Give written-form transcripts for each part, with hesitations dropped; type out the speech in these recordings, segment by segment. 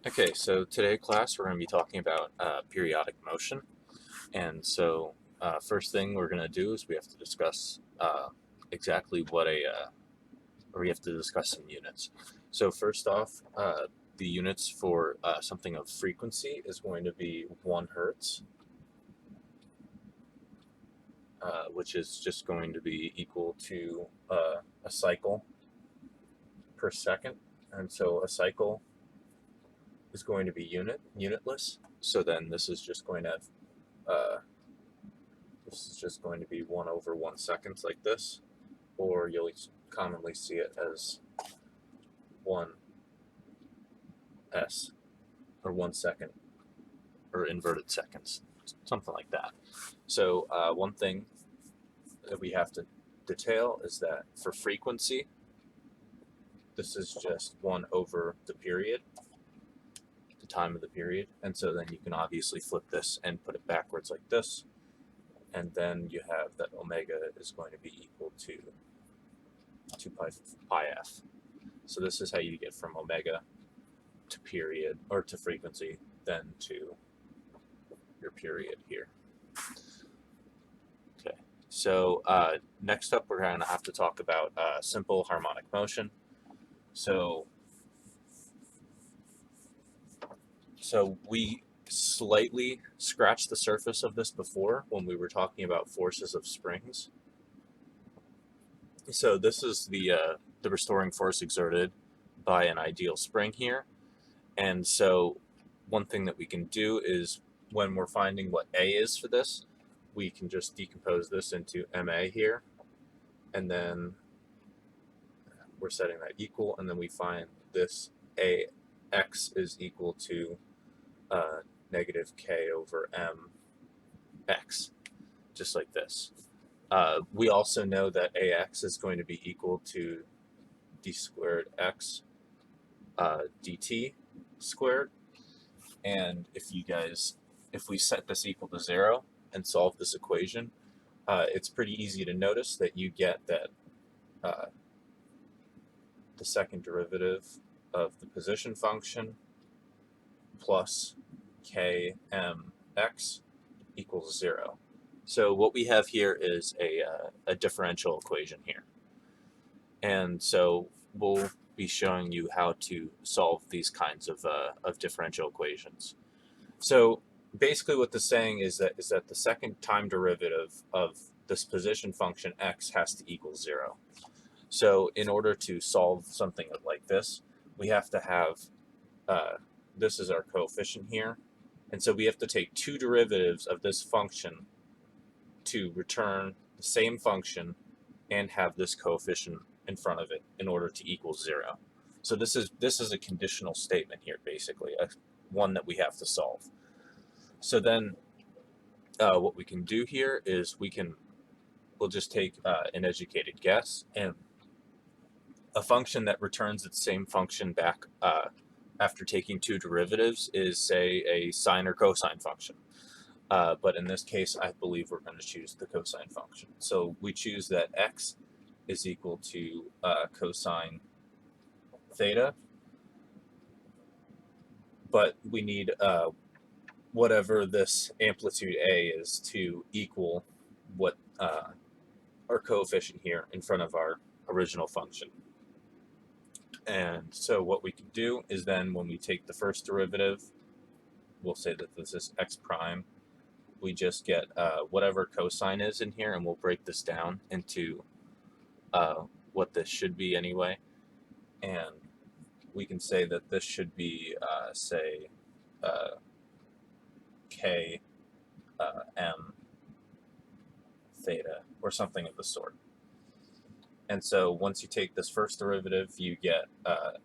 Okay, so today, class, we're going to be talking about periodic motion. And so, first thing we're going to do is we have to discuss exactly or we have to discuss some units. So, first off, the units for something of frequency is going to be 1 hertz, which is just going to be equal to a cycle per second. And so, a cycle is going to be unitless. So then this is just going to have uh, this is just going to be 1 over 1 seconds like this, or you'll commonly see it as 1s, or 1 second, or inverted seconds, something like that. So one thing that we have to detail is that for frequency, this is just 1 over the period, the time of the period, and so then you can obviously flip this and put it backwards like this, and then you have that omega is going to be equal to 2 pi f. So this is how you get from omega to period, or to frequency, then to your period here. Okay, so next up we're going to have to talk about simple harmonic motion. So we slightly scratched the surface of this before when we were talking about forces of springs. So this is the restoring force exerted by an ideal spring here. And so one thing that we can do is, when we're finding what A is for this, we can just decompose this into MA here, and then we're setting that equal, and then we find this AX is equal to negative K over MX, just like this. We also know that AX is going to be equal to d squared x dt squared. And if we set this equal to 0 and solve this equation, it's pretty easy to notice that you get that the second derivative of the position function plus kmx equals 0. So what we have here is a differential equation here. And so we'll be showing you how to solve these kinds of differential equations. So basically what this is saying is that the second time derivative of this position function x has to equal 0. So in order to solve something like this, we have to have, this is our coefficient here, and so we have to take 2 derivatives of this function to return the same function and have this coefficient in front of it in order to equal 0. So this is a conditional statement here, basically, one that we have to solve. So then what we can do here is we'll just take an educated guess, and a function that returns its same function back after taking 2 derivatives is, say, a sine or cosine function. But in this case, I believe we're going to choose the cosine function. So we choose that x is equal to cosine theta, but we need whatever this amplitude a is to equal what our coefficient here in front of our original function. And so what we can do is then, when we take the first derivative, we'll say that this is x prime. We just get whatever cosine is in here, and we'll break this down into what this should be anyway. And we can say that this should be, say, k m theta, or something of the sort. And so once you take this first derivative, you get a.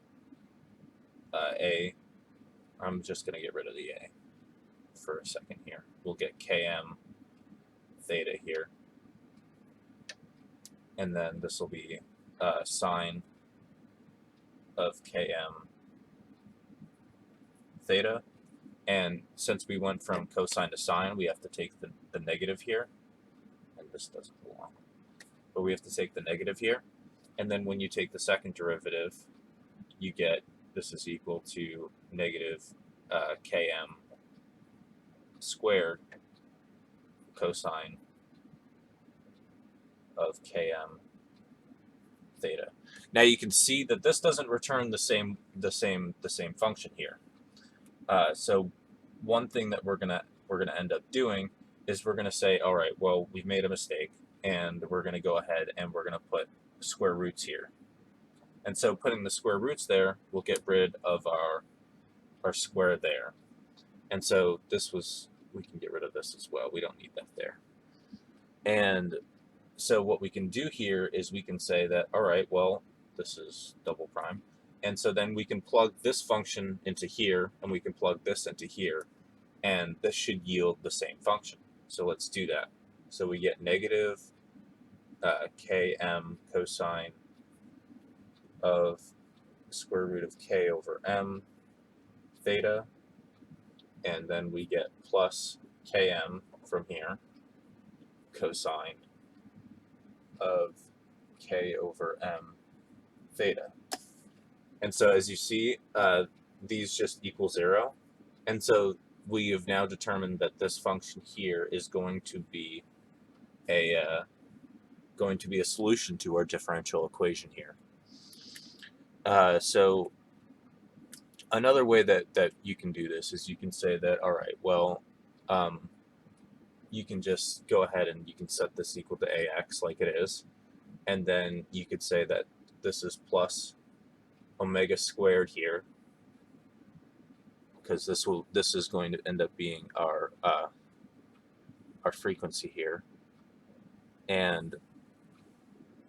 I'm just going to get rid of the a for a second here. We'll get km theta here. And then this will be sine of km theta. And since we went from cosine to sine, we have to take the negative here. And this doesn't belong. But we have to take the negative here. And then when you take the second derivative, you get this is equal to negative km squared cosine of km theta. Now you can see that this doesn't return the same function here. So one thing that we're gonna end up doing is we're gonna say, all right, well, we've made a mistake, and we're gonna go ahead and we're gonna put square roots here. And so putting the square roots there will get rid of our square there. And so we can get rid of this as well. We don't need that there. And so what we can do here is we can say that, all right, well, this is double prime. And so then we can plug this function into here, and we can plug this into here, and this should yield the same function. So let's do that. So we get negative km cosine of square root of k over m theta, and then we get plus km from here cosine of k over m theta. And so as you see, these just equal 0. And so we have now determined that this function here is going to be a solution to our differential equation here. So another way that you can do this is you can say that, all right, well, you can just go ahead and you can set this equal to ax like it is, and then you could say that this is plus omega squared here, because this is going to end up being our frequency here. And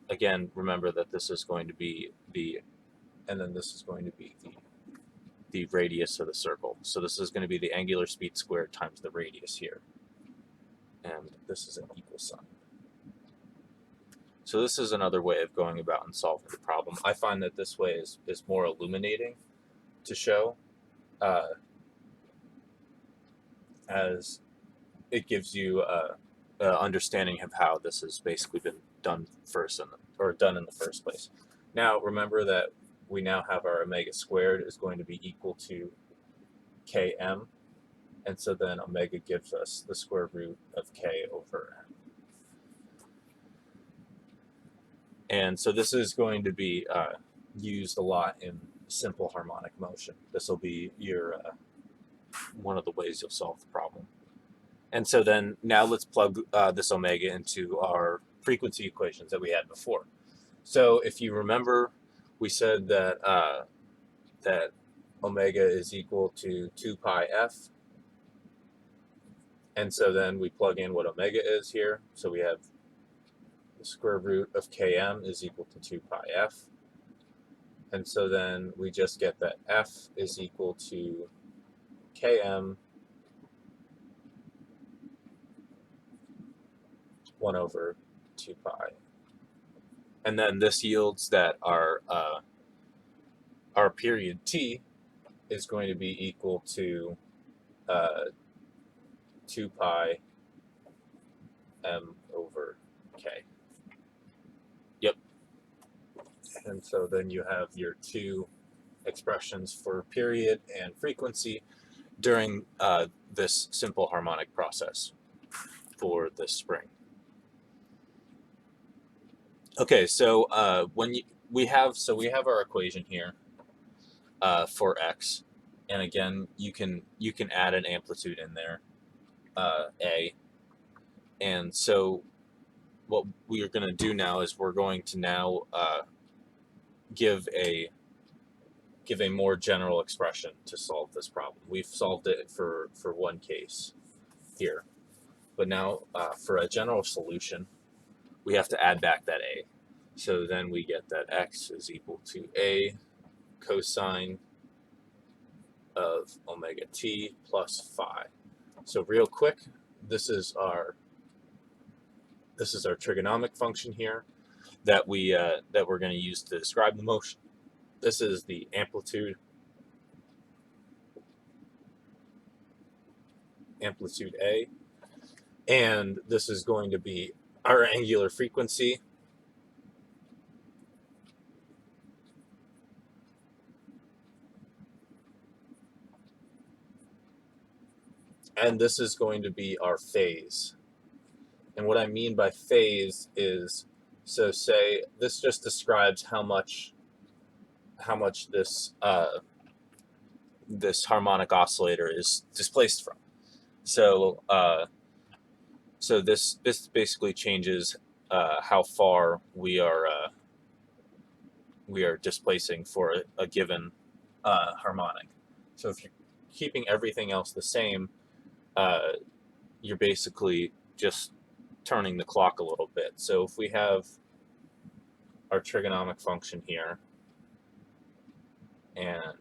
again, remember that this is going to be and then this is going to be the radius of the circle. So this is going to be the angular speed squared times the radius here. And this is an equal sign. So this is another way of going about and solving the problem. I find that this way is more illuminating to show, as it gives you an understanding of how this has basically been done done in the first place. Now remember that we now have our omega squared is going to be equal to km, and so then omega gives us the square root of k over m. And so this is going to be used a lot in simple harmonic motion. This will be your one of the ways you'll solve the problem. And so then now let's plug this omega into our frequency equations that we had before. So if you remember, we said that that omega is equal to 2 pi f. And so then we plug in what omega is here. So we have the square root of km is equal to 2 pi f. And so then we just get that f is equal to km 1 over 2 pi. And then this yields that our period t is going to be equal to 2 pi m over k. Yep. And so then you have your two expressions for period and frequency during this simple harmonic process for this spring. Okay, so we have our equation here for x, and again you can add an amplitude in there, a, and so what we are going to do now is we're going to now give a more general expression to solve this problem. We've solved it for one case here, but now for a general solution, we have to add back that a. So then we get that x is equal to a cosine of omega t plus phi. So real quick, this is our trigonomic function here that we're going to use to describe the motion. This is the amplitude A, and this is going to be our angular frequency, and this is going to be our phase. And what I mean by phase is, so say this just describes how much this this harmonic oscillator is displaced from. So so this basically changes how far we are displacing for a given harmonic. So if you're keeping everything else the same, you're basically just turning the clock a little bit. So if we have our trigonomic function here, and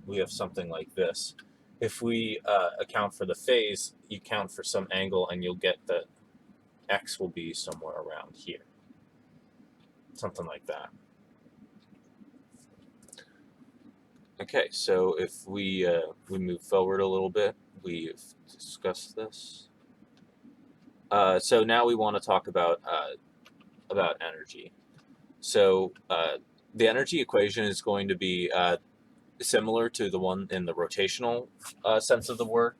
we have something like this, if we account for the phase, you count for some angle, and you'll get that x will be somewhere around here, something like that. Okay, so if we move forward a little bit, we've discussed this. So now we want to talk about energy. So the energy equation is going to be similar to the one in the rotational sense of the word,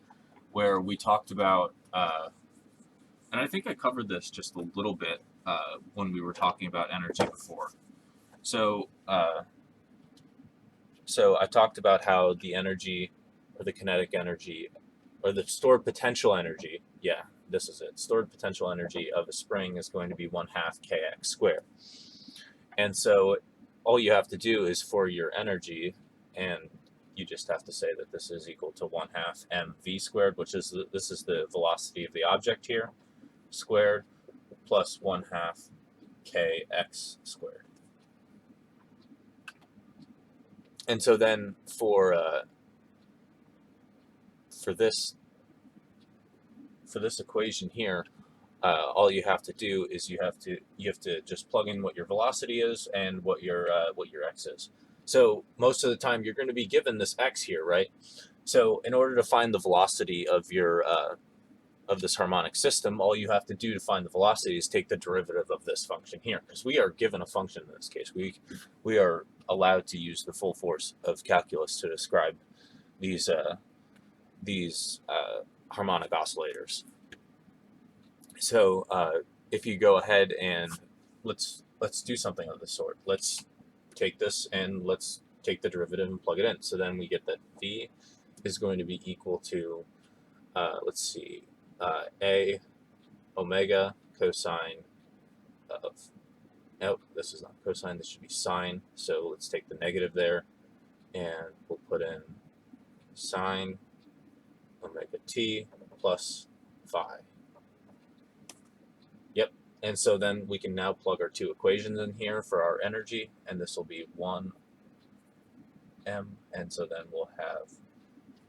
where we talked about, and I think I covered this just a little bit when we were talking about energy before. So so I talked about how the energy, or the kinetic energy, or the stored potential energy, yeah, this is it, stored potential energy of a spring is going to be 1/2 kx squared. And so all you have to do is for your energy, and you just have to say that this is equal to 1/2 mv squared, which is this is the velocity of the object here, squared, plus 1/2 kx squared. And so then for this equation here, all you have to do is you have to just plug in what your velocity is and what your x is. So most of the time you're going to be given this x here, right? So in order to find the velocity of your of this harmonic system, all you have to do to find the velocity is take the derivative of this function here, because we are given a function in this case. We are allowed to use the full force of calculus to describe these harmonic oscillators. So if you go ahead and let's do something of this sort. Let's take this and let's take the derivative and plug it in. So then we get that v is going to be equal to, let's see, a omega cosine of, nope, this is not cosine, this should be sine. So let's take the negative there, and we'll put in sine omega t plus phi. Yep, and so then we can now plug our two equations in here for our energy, and this will be 1m, and so then we'll have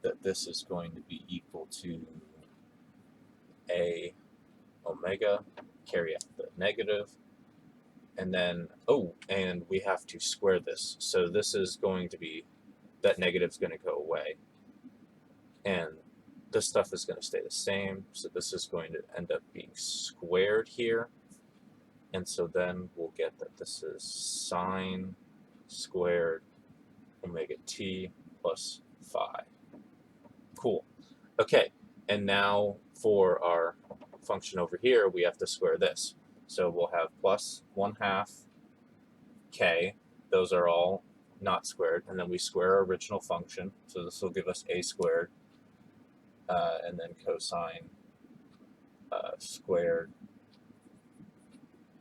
that this is going to be equal to a omega, carry out the negative, and then, oh, and we have to square this. So this is going to be, that negative is going to go away, and this stuff is going to stay the same. So this is going to end up being squared here, and so then we'll get that this is sine squared omega t plus phi. Cool. Okay, and now for our function over here, we have to square this. So we'll have plus 1/2 k, those are all not squared, and then we square our original function, so this will give us a squared, and then cosine squared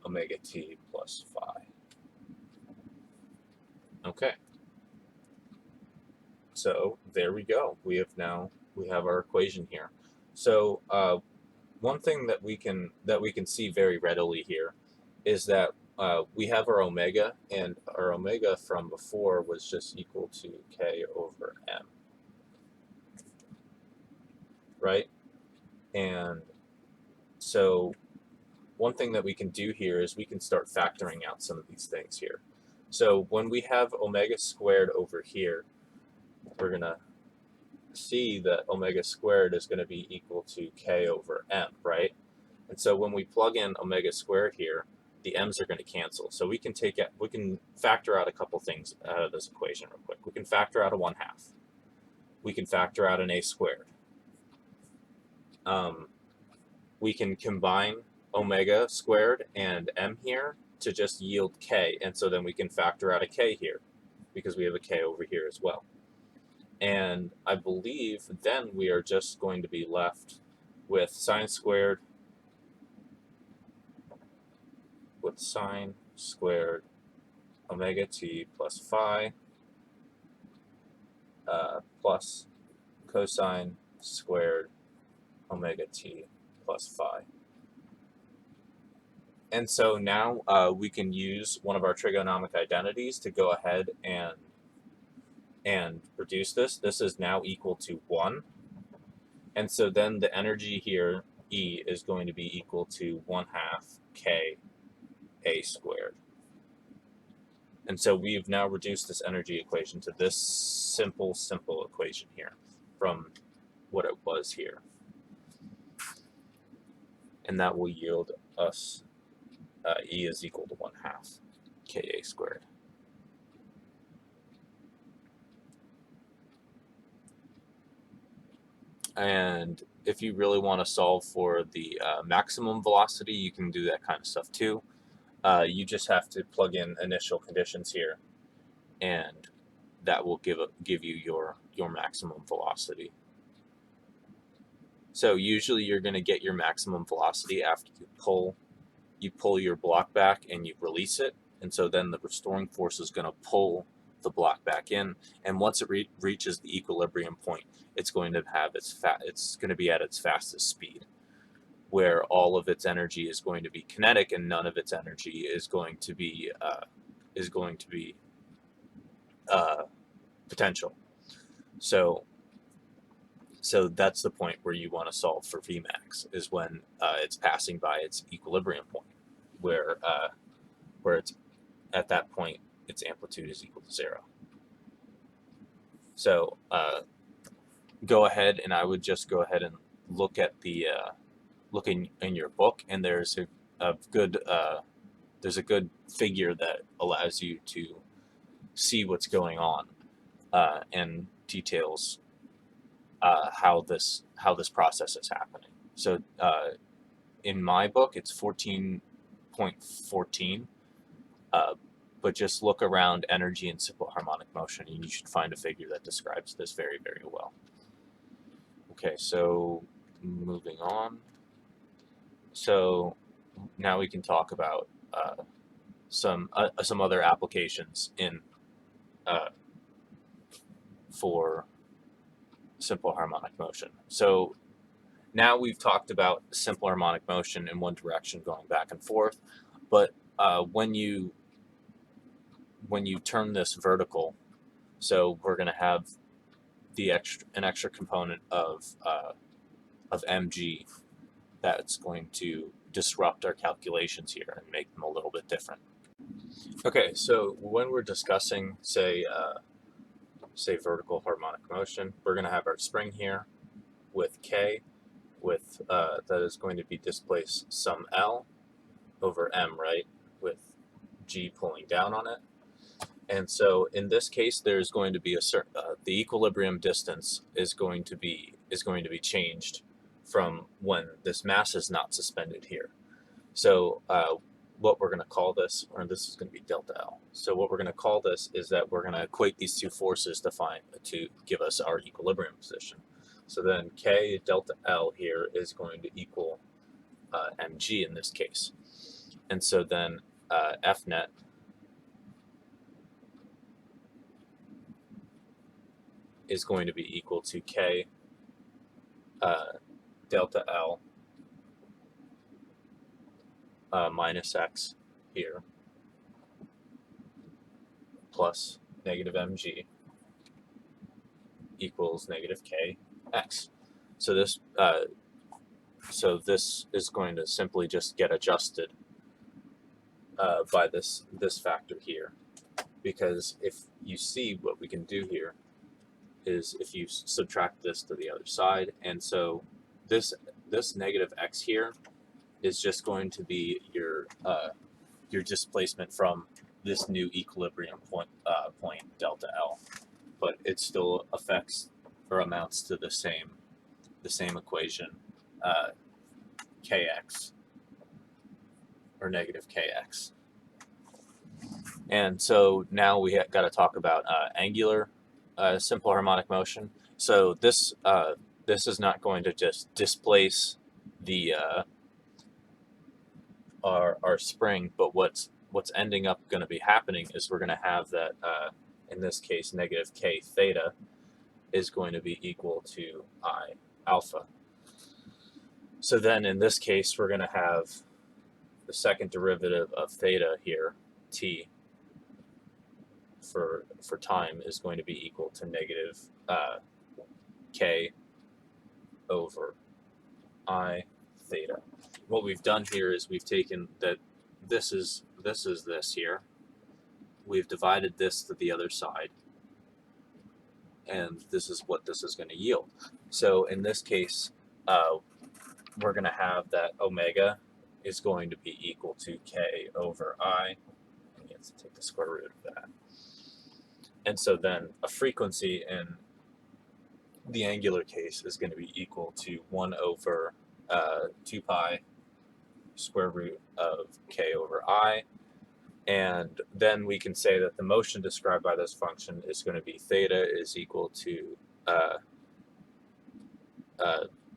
omega t plus phi. Okay, so there we go. We have our equation here. So one thing that we can see very readily here is that we have our omega, and our omega from before was just equal to k over m, right? And so one thing that we can do here is we can start factoring out some of these things here. So when we have omega squared over here, we're going to see that omega squared is going to be equal to k over m, right? And so when we plug in omega squared here, the m's are going to cancel. So we can factor out a couple things out of this equation real quick. We can factor out a 1/2. we can factor out an a squared. We can combine omega squared and m here to just yield k, and so then we can factor out a k here because we have a k over here as well. And I believe then we are just going to be left with sine squared omega t plus phi plus cosine squared omega t plus phi. And so now we can use one of our trigonomic identities to go ahead and produce this. This is now equal to 1. And so then the energy here, E, is going to be equal to 1/2 k a squared. And so we've now reduced this energy equation to this simple equation here from what it was here. And that will yield us E is equal to 1/2 ka squared. And if you really want to solve for the maximum velocity, you can do that kind of stuff too. You just have to plug in initial conditions here, and that will give you your maximum velocity. So usually you're going to get your maximum velocity after you pull your block back and you release it, and so then the restoring force is going to pull the block back in, and once it reaches the equilibrium point, it's going to have it's going to be at its fastest speed, where all of its energy is going to be kinetic and none of its energy is going to be potential. So that's the point where you want to solve for Vmax, is when it's passing by its equilibrium point, where it's at that point its amplitude is equal to 0. So go ahead, and I would just go ahead and look at the look in your book, and there's a good figure that allows you to see what's going on and details how this process is happening. So in my book, it's 14.14, but just look around energy and simple harmonic motion, and you should find a figure that describes this very, very well. Okay, so moving on. So now we can talk about some other applications in for simple harmonic motion. So now we've talked about simple harmonic motion in one direction going back and forth, but when you turn this vertical, so we're going to have an extra component of mg that's going to disrupt our calculations here and make them a little bit different. Okay, so when we're discussing, say vertical harmonic motion, we're going to have our spring here with K, with that is going to be displaced some L over M, right, with G pulling down on it. And so in this case, there's going to be the equilibrium distance is going to be changed from when this mass is not suspended here. So what we're going to call this, or this is going to be delta L. So what we're going to call this is that we're going to equate these two forces to give us our equilibrium position. So then K delta L here is going to equal mg in this case. And so then F net is going to be equal to K delta L minus x here plus negative mg equals negative k x. So this is going to simply just get adjusted by this factor here, because if you see what we can do here is if you subtract this to the other side, and so this negative x here is just going to be your displacement from this new equilibrium point delta L, but it still affects or amounts to the same equation, kx, or negative kx. And so now we got to talk about angular simple harmonic motion. So this is not going to just displace the our spring, but what's ending up going to be happening is we're going to have that in this case negative k theta is going to be equal to I alpha. So then in this case we're going to have the second derivative of theta here, t, for time is going to be equal to negative k over I theta. What we've done here is we've taken that this is this here. We've divided this to the other side, and this is what this is going to yield. So in this case, we're going to have that omega is going to be equal to k over I, and you have to take the square root of that. And so then a frequency in the angular case is going to be equal to 1 over 2 pi square root of k over I. And then we can say that the motion described by this function is going to be theta is equal to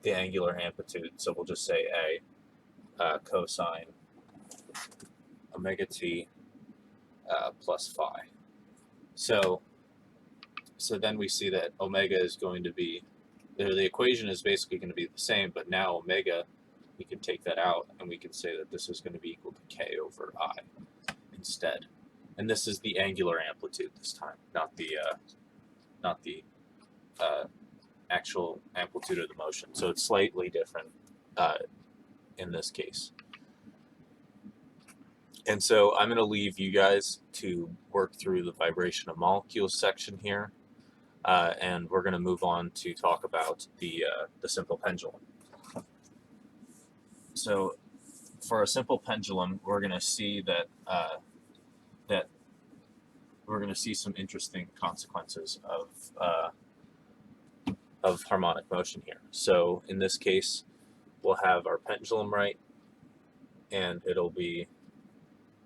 the angular amplitude. So we'll just say A cosine omega t plus phi. So then we see that omega is going to be, the equation is basically going to be the same, but now omega, we can take that out and we can say that this is going to be equal to k over I instead. And this is the angular amplitude this time, not the actual amplitude of the motion. So it's slightly different in this case. And so I'm going to leave you guys to work through the vibration of molecules section here, and we're going to move on to talk about the simple pendulum. So for a simple pendulum, we're going to see that we're going to see some interesting consequences of harmonic motion here. So in this case, we'll have our pendulum right, and it'll be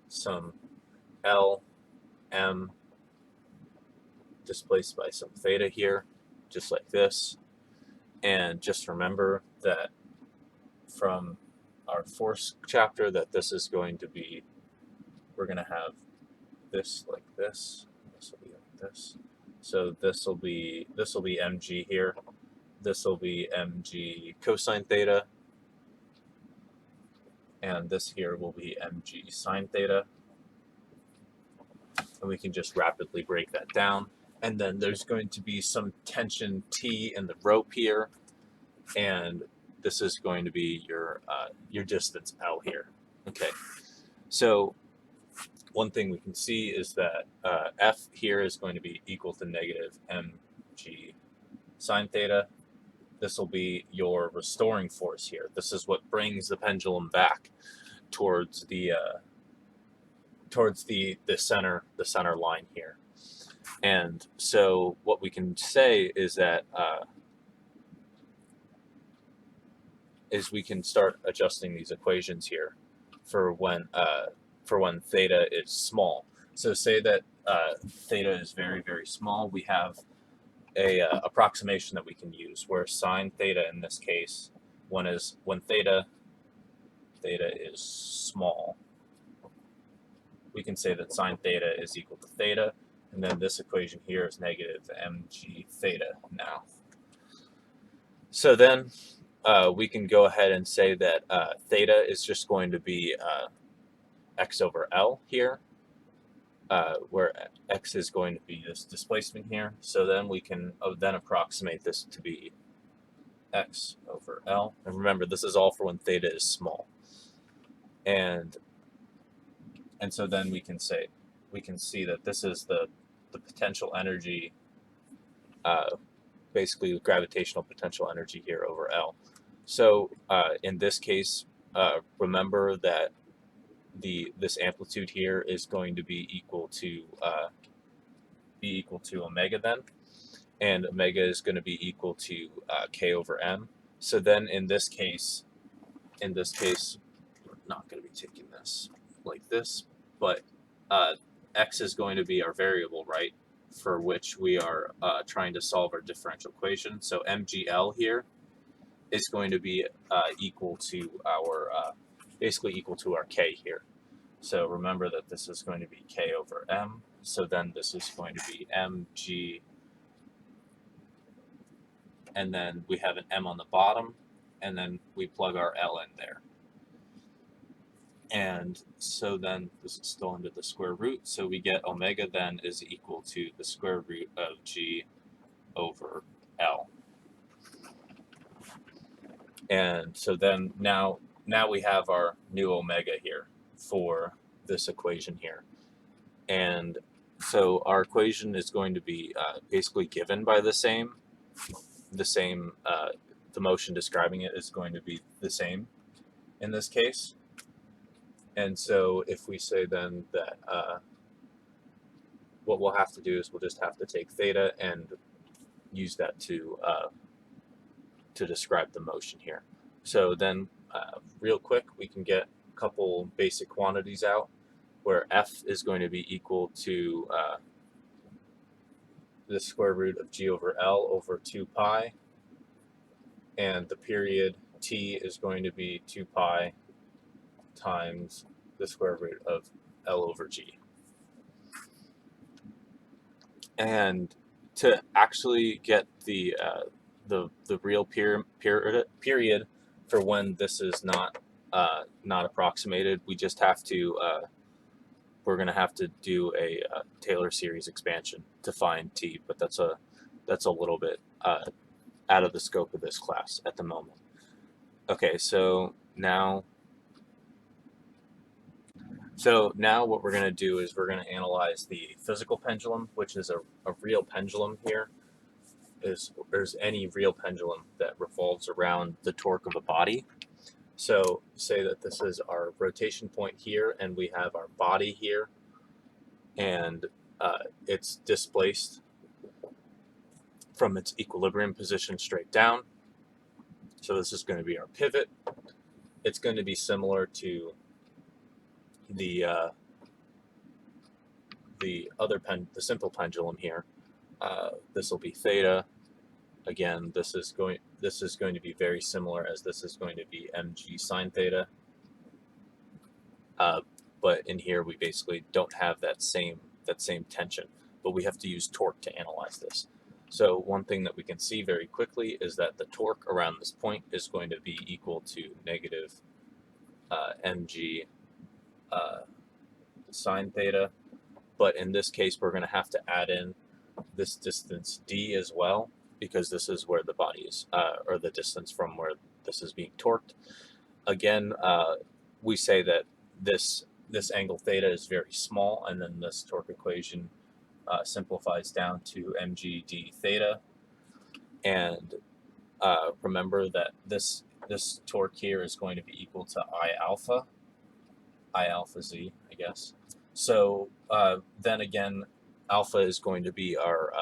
some L, M displaced by some theta here, just like this. And just remember that from our force chapter that this is going to be, we're going to have this like this, this will be like this. So this will be mg here, this will be mg cosine theta, and this here will be mg sine theta. And we can just rapidly break that down. And then there's going to be some tension T in the rope here, and this is going to be your distance L here. Okay, so one thing we can see is that F here is going to be equal to negative mg sine theta. This will be your restoring force here. This is what brings the pendulum back towards the center line here. And so what we can say is that we can start adjusting these equations here for when theta is small. So say that theta is very, very small. We have a approximation that we can use where sine theta in this case, when theta is small, we can say that sine theta is equal to theta, and then this equation here is negative mg theta now. So then we can go ahead and say that theta is just going to be x over L here, where x is going to be this displacement here. So then we can then approximate this to be x over L. And remember, this is all for when theta is small. And so then we can see that this is the potential energy, basically the gravitational potential energy here over L. So in this case, remember that this amplitude here is going to be equal to omega then, and omega is going to be equal to k over m. So then in this case, we're not going to be taking this like this, but x is going to be our variable, right, for which we are trying to solve our differential equation. So mgl here is going to be equal to our, basically equal to our k here. So remember that this is going to be k over m. So then this is going to be mg, and then we have an m on the bottom, and then we plug our L in there. And so then this is still under the square root. So we get omega then is equal to the square root of g over L. And so then now we have our new omega here for this equation here. And so our equation is going to be basically given by the motion describing it is going to be the same in this case. And so if we say then that what we'll have to do is we'll just have to take theta and use that to describe the motion here. So then real quick, we can get a couple basic quantities out where f is going to be equal to the square root of g over L over 2 pi, and the period t is going to be 2 pi times the square root of L over g. And to actually get the real period for when this is not approximated, we just have to we're going to have to do a Taylor series expansion to find t, but that's a little bit out of the scope of this class at the moment. Okay, so now what we're going to do is we're going to analyze the physical pendulum, which is a real pendulum here. There's any real pendulum that revolves around the torque of a body. So say that this is our rotation point here, and we have our body here, and it's displaced from its equilibrium position straight down. So this is going to be our pivot. It's going to be similar to the simple pendulum here. This will be theta. Again, this is going to be very similar, as this is going to be mg sine theta. But in here we basically don't have that same tension, but we have to use torque to analyze this. So one thing that we can see very quickly is that the torque around this point is going to be equal to negative mg sine theta. But in this case, we're going to have to add in this distance d as well, because this is where the body is, or the distance from where this is being torqued. Again, we say that this angle theta is very small, and then this torque equation simplifies down to mg d theta. And remember that this torque here is going to be equal to I alpha z, I guess. So then again, alpha is going to be our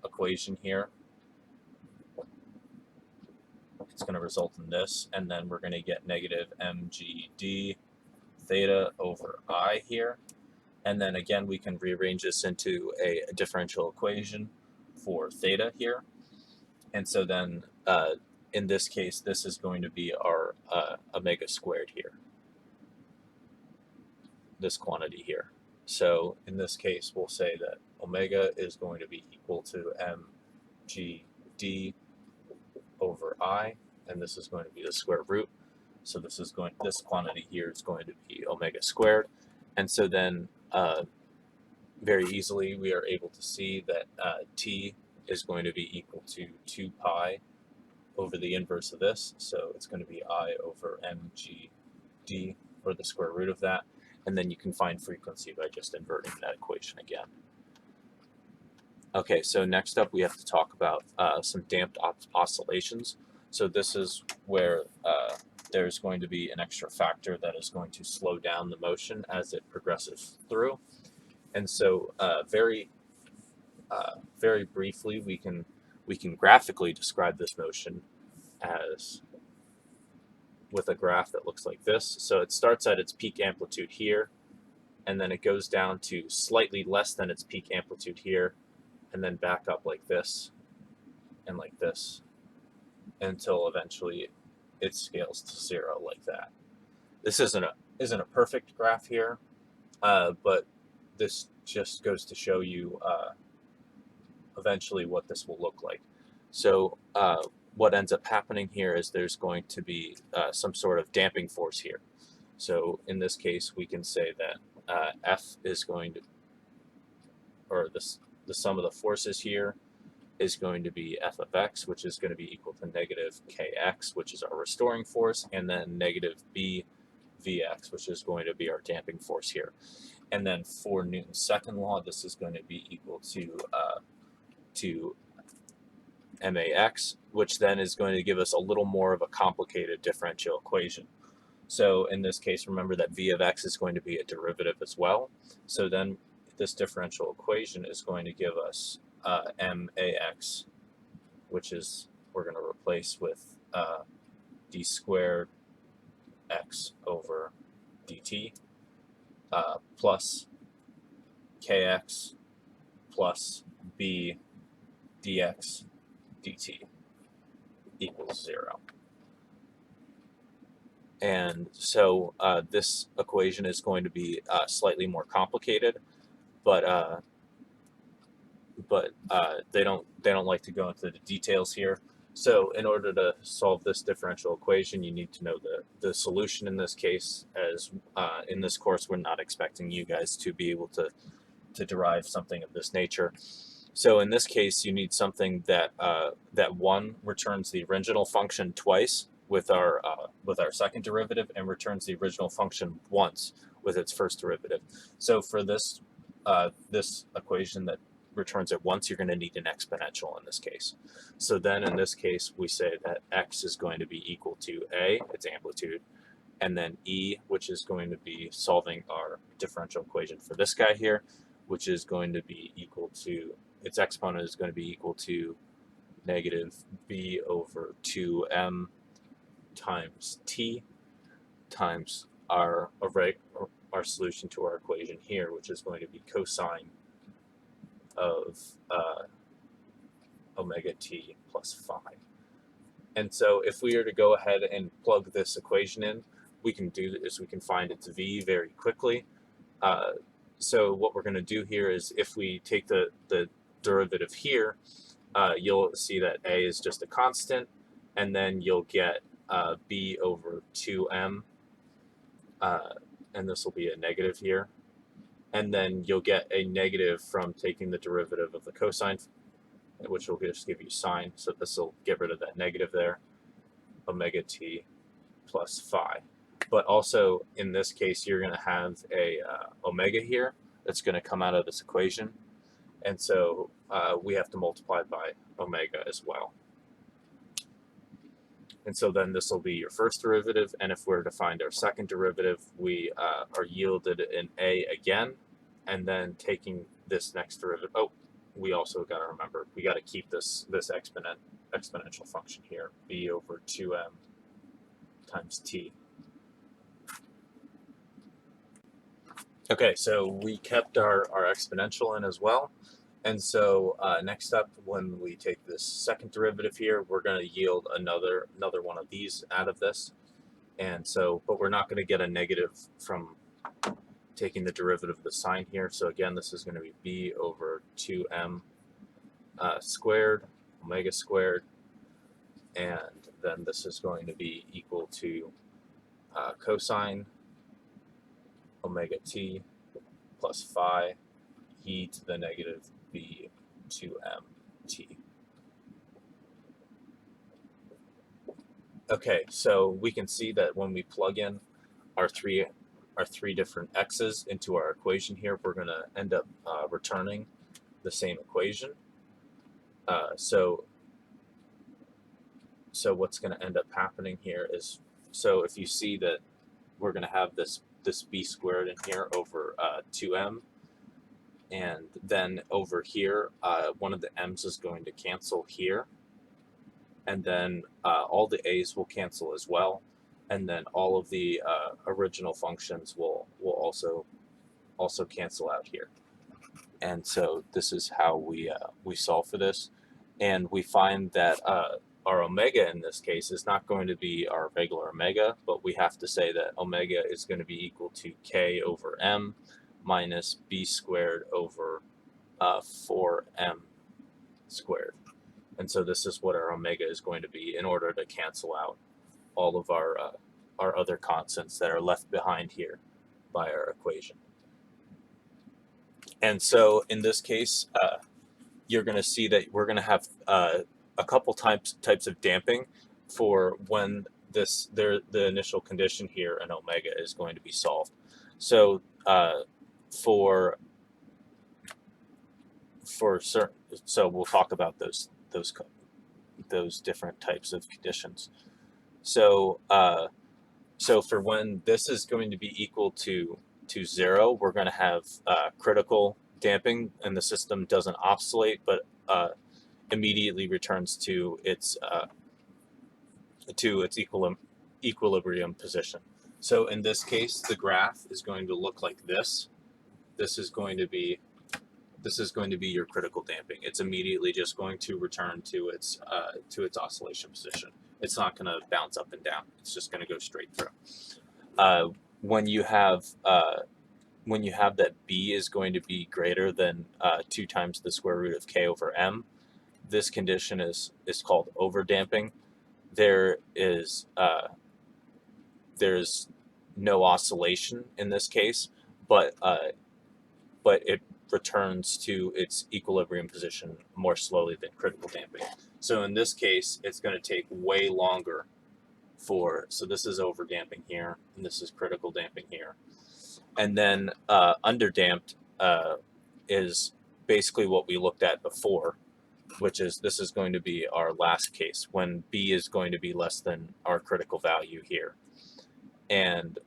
equation here. It's going to result in this, and then we're going to get negative mgd theta over I here. And then again, we can rearrange this into a differential equation for theta here. And so then in this case, this is going to be our omega squared here, this quantity here. So in this case, we'll say that omega is going to be equal to mgd over I, and this is going to be the square root. So this quantity here is going to be omega squared. And so then very easily we are able to see that t is going to be equal to 2 pi over the inverse of this. So it's going to be I over mgd, or the square root of that. And then you can find frequency by just inverting that equation again. Okay, so next up we have to talk about some damped oscillations. So this is where there's going to be an extra factor that is going to slow down the motion as it progresses through. And so very very briefly, we can graphically describe this motion as with a graph that looks like this. So it starts at its peak amplitude here, and then it goes down to slightly less than its peak amplitude here, and then back up like this and like this until eventually it scales to 0 like that. This isn't a perfect graph here, but this just goes to show you eventually what this will look like. So what ends up happening here is there's going to be some sort of damping force here. So in this case, we can say that F is going to, or the sum of the forces here is going to be F of x, which is going to be equal to negative kx, which is our restoring force, and then negative b vx, which is going to be our damping force here. And then for Newton's second law, this is going to be equal to max, which then is going to give us a little more of a complicated differential equation. So in this case, remember that v of x is going to be a derivative as well. So then this differential equation is going to give us max, which is, we're going to replace with d squared x over dt plus kx plus b dx dt equals 0. And so this equation is going to be slightly more complicated, but they don't like to go into the details here. So in order to solve this differential equation, you need to know the solution in this case, as in this course, we're not expecting you guys to be able to derive something of this nature. So in this case, you need something that that one returns the original function twice with our second derivative, and returns the original function once with its first derivative. So for this this equation that returns it once, you're going to need an exponential in this case. So then in this case, we say that x is going to be equal to a, its amplitude, and then e, which is going to be solving our differential equation for this guy here, which is going to be equal to, its exponent is going to be equal to negative b over 2m times t times our solution to our equation here, which is going to be cosine of omega t plus phi. And so if we are to go ahead and plug this equation in, we can do is we can find its v very quickly. So what we're going to do here is, if we take the derivative here, you'll see that a is just a constant, and then you'll get b over 2m, and this will be a negative here. And then you'll get a negative from taking the derivative of the cosine, which will just give you sine. So this will get rid of that negative there, omega t plus phi. But also in this case, you're going to have a omega here that's going to come out of this equation. And so we have to multiply by omega as well. And so then this will be your first derivative. And if we're to find our second derivative, we are yielded an a again. And then taking this next derivative, oh, we also got to remember, we got to keep this exponential function here, b over 2m times t. Okay, so we kept our exponential in as well. And so next up, when we take this second derivative here, we're going to yield another one of these out of this. And so, but we're not going to get a negative from taking the derivative of the sine here. So again, this is going to be b over 2m squared, omega squared, and then this is going to be equal to cosine omega t plus phi e to the negative b 2m t. Okay, so we can see that when we plug in our three different x's into our equation here, we're going to end up returning the same equation. So what's going to end up happening here is, so if you see that we're going to have this b squared in here over 2m, And then over here, one of the m's is going to cancel here, and then all the a's will cancel as well, and then all of the original functions will also cancel out here. And so this is how we solve for this, and we find that our omega in this case is not going to be our regular omega, but we have to say that omega is going to be equal to k over m minus b squared over 4m squared. And so this is what our omega is going to be in order to cancel out all of our other constants that are left behind here by our equation. And so in this case, you're going to see that we're going to have a couple types of damping for when the initial condition here in omega is going to be solved. So for certain, so we'll talk about those different types of conditions. So so for when this is going to be equal to 0, we're going to have critical damping, and the system doesn't oscillate, but immediately returns to its equilibrium position. So in this case, the graph is going to look like this. This is going to be your critical damping. It's immediately just going to return to its oscillation position. It's not going to bounce up and down. It's just going to go straight through. When you have that b is going to be greater than 2 times the square root of k over m, this condition is called overdamping. There's no oscillation in this case, but it returns to its equilibrium position more slowly than critical damping. So in this case, it's going to take way longer so this is overdamping here, and this is critical damping here. And then underdamped is basically what we looked at before, which is this is going to be our last case when b is going to be less than our critical value here. And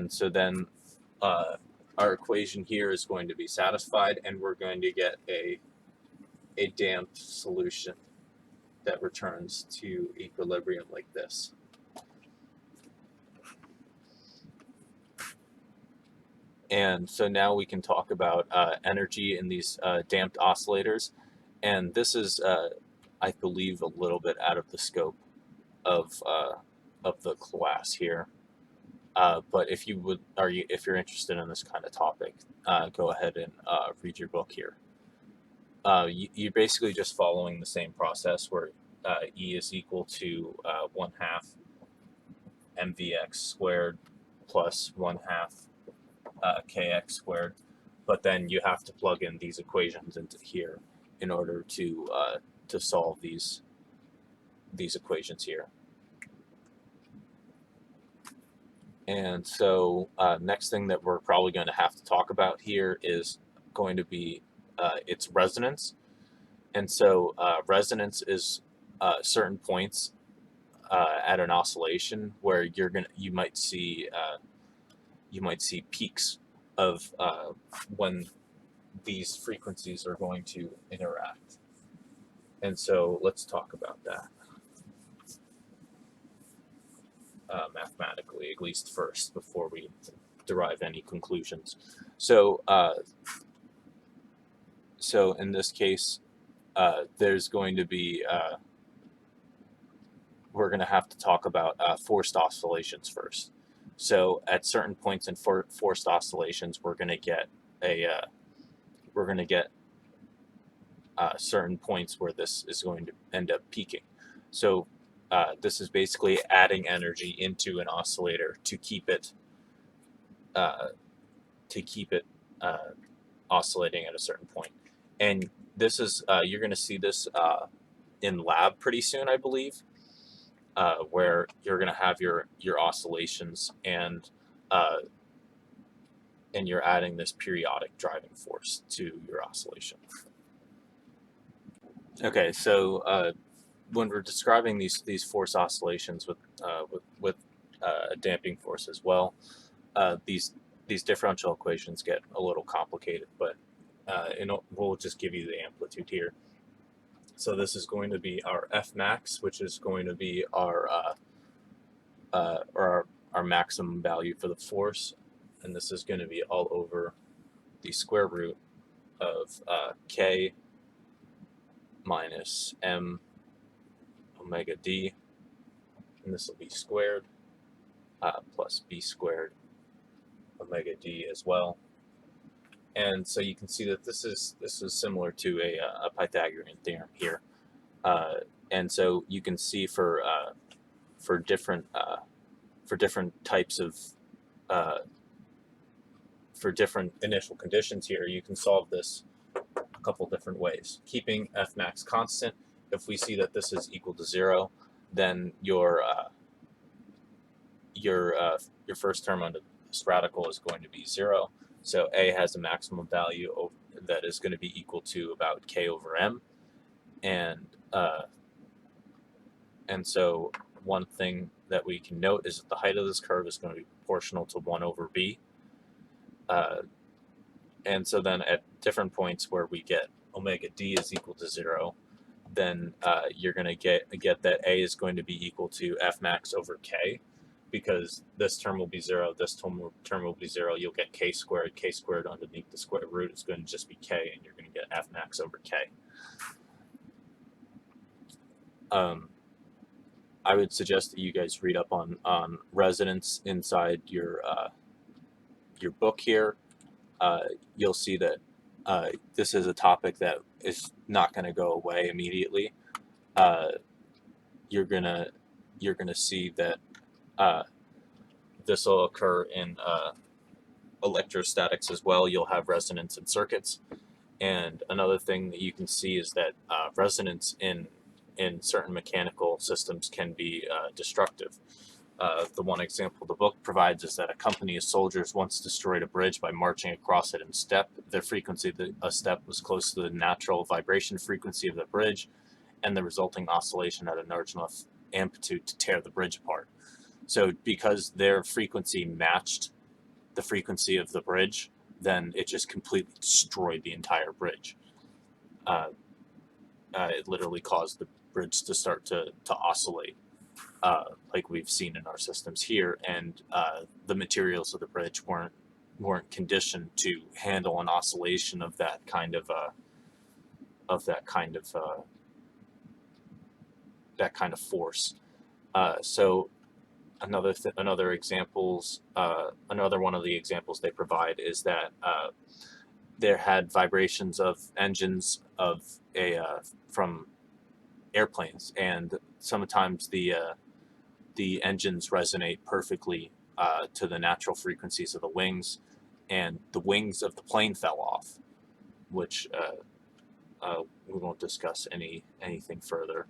so then our equation here is going to be satisfied, and we're going to get a damped solution that returns to equilibrium like this. And so now we can talk about energy in these damped oscillators, and this is, I believe, a little bit out of the scope of the class here. But if you're interested in this kind of topic, go ahead and read your book here. You're basically just following the same process where E is equal to 1/2 mvx squared plus 1/2 kx squared, but then you have to plug in these equations into here in order to solve these equations here. And so next thing that we're probably going to have to talk about here is going to be its resonance. And so resonance is certain points at an oscillation where you might see peaks of when these frequencies are going to interact. And so let's talk about that mathematically, at least first, before we derive any conclusions. So so in this case, there's going to be we're going to have to talk about forced oscillations first. So at certain points in forced oscillations, we're going to get certain points where this is going to end up peaking. So this is basically adding energy into an oscillator to keep it oscillating at a certain point. And this is you're going to see this in lab pretty soon, I believe, where you're going to have your oscillations and you're adding this periodic driving force to your oscillation. Okay, so when we're describing these force oscillations with a damping force as well. These differential equations get a little complicated, but we'll just give you the amplitude here. So this is going to be our F max, which is going to be our maximum value for the force, and this is going to be all over the square root of K minus M omega D, and this will be squared plus B squared omega D as well. And so you can see that this is similar to a Pythagorean theorem here. And so you can see for different types of for different initial conditions here, you can solve this a couple different ways. Keeping F max constant, if we see that this is equal to 0, then your first term on the radical is going to be 0. So A has a maximum value that is going to be equal to about K over M. And so one thing that we can note is that the height of this curve is going to be proportional to 1 over B. And so then at different points where we get omega D is equal to 0, then you're going to get that A is going to be equal to F max over K, because this term will be 0, this term will be 0. You'll get K squared. K squared underneath the square root is going to just be K, and you're going to get F max over K. I would suggest that you guys read up on resonance inside your book here. You'll see that this is a topic that is not going to go away immediately. You're gonna see that this will occur in electrostatics as well. You'll have resonance in circuits, and another thing that you can see is that resonance in certain mechanical systems can be destructive. The one example the book provides is that a company of soldiers once destroyed a bridge by marching across it in step. The frequency of a step was close to the natural vibration frequency of the bridge, and the resulting oscillation had a large enough amplitude to tear the bridge apart. So because their frequency matched the frequency of the bridge, then it just completely destroyed the entire bridge. It literally caused the bridge to start to oscillate, like we've seen in our systems here, and the materials of the bridge weren't conditioned to handle an oscillation of that kind of force. So another one of the examples they provide is that there had vibrations of engines from airplanes, and sometimes the engines resonate perfectly to the natural frequencies of the wings, and the wings of the plane fell off, which we won't discuss anything further.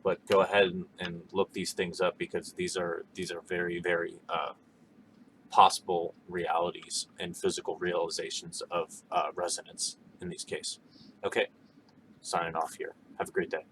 But go ahead and look these things up, because these are very, very possible realities and physical realizations of resonance in these cases. Okay, signing off here. Have a great day.